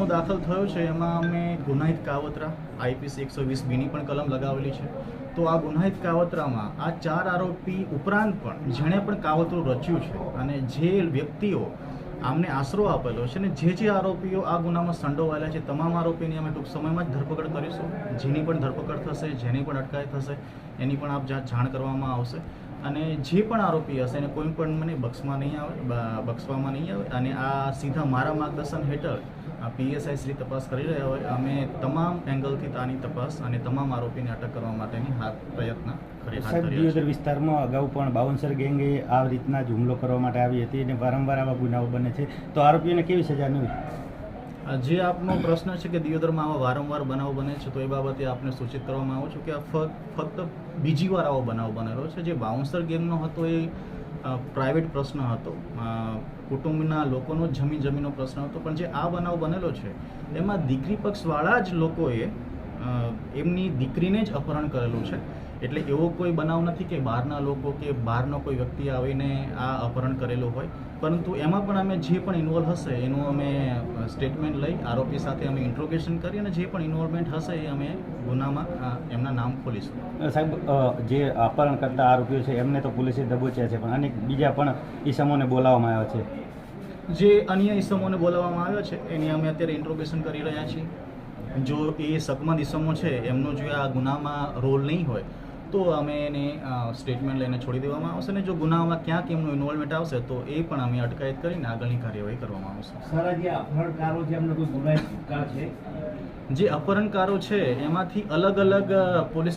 દાખલ થયો છે એમાં અમે ગુનાહિત કાવતરા આઈપીસી 120(b) પણ કલમ લગાવેલી છે. તો આ ગુનાહિત કાવતરામાં આ 4 આરોપી ઉપરાંત પણ જેણે પણ કાવતરું રચ્યું છે અને જે વ્યક્તિઓ આમને આશરો આપેલો છે ને જે આરોપીઓ આ ગુનામાં સંડોવાયેલા છે તમામ આરોપીની અમે ટૂંક સમયમાં જ ધરપકડ કરીશું. જેની પણ ધરપકડ થશે, જેની પણ અટકાયત થશે એની પણ આપ જાણ કરવામાં આવશે. અને જે પણ આરોપી હશે એને કોઈ પણ મને બક્ષવામાં નહીં આવે અને આ સીધા મારા માર્ગદર્શન હેઠળ પીએસઆઈ શ્રી તપાસ કરી રહ્યા હોય. અમે તમામ એંગલથી આની તપાસ અને તમામ આરોપીને અટક કરવા માટેની પ્રયત્ન કરી રહ્યા છીએ. દિયોદર વિસ્તારમાં અગાઉ પણ બાઉન્સર ગેંગે આ રીતના જ હુમલો કરવા માટે આવી હતી અને વારંવાર આવા ગુનાઓ બને છે, તો આરોપીઓને કેવી સજા મળવી? જે આપનો પ્રશ્ન છે કે દિયોદરમાં આવા વારંવાર બનાવ બને છે, તો એ બાબતે આપને સૂચિત કરવામાં આવું છું કે આ ફક્ત બીજી વાર આવો બનાવ બનેલો છે. જે બાઉન્સર ગેંગનો હતો એ પ્રાઇવેટ પ્રશ્ન હતો, કુટુંબના લોકોનો જમીનનો પ્રશ્ન હતો. પણ જે આ બનાવ બનેલો છે એમાં દીકરી પક્ષવાળા જ લોકોએ એમની દીકરીને જ અપહરણ કરેલું છે. એટલે એવો કોઈ બનાવ નથી કે બહારના લોકો કે બહારનો કોઈ વ્યક્તિ આવીને આ અપહરણ કરેલું હોય. પરંતુ એમાં પણ અમે જે પણ ઇન્વોલ્વ હશે એનું અમે સ્ટેટમેન્ટ લઈ આરોપી સાથે અમે ઇન્ટ્રોગેશન કરી અને જે પણ ઇન્વોલ્વમેન્ટ હશે એ અમે ગુનામાં એમના નામ ખોલીશું. સાહેબ, જે અપહરણ કરતા આરોપીઓ છે એમને તો પોલીસે દબોચ્યા છે, પણ અનેક બીજા પણ ઈસમોને બોલાવવામાં આવ્યા છે. જે અન્ય ઈસમોને બોલાવવામાં આવ્યા છે એની અમે અત્યારે ઇન્ટ્રોગેશન કરી રહ્યા છીએ. જો એ સગમંદ ઈસમો છે એમનો જો આ ગુનામાં રોલ નહીં હોય તો અમે એને સ્ટેટમેન્ટ લઈને છોડી દેવામાં આવશે અને જો ગુનામાં ક્યાંક એમનું ઇન્વોલ્વમેન્ટ આવશે તો એ પણ અમે અટકાયત કરીને આગળની કાર્યવાહી કરવામાં આવશે. જે અપહરણકારો છે એમાંથી અલગ અલગ પોલીસ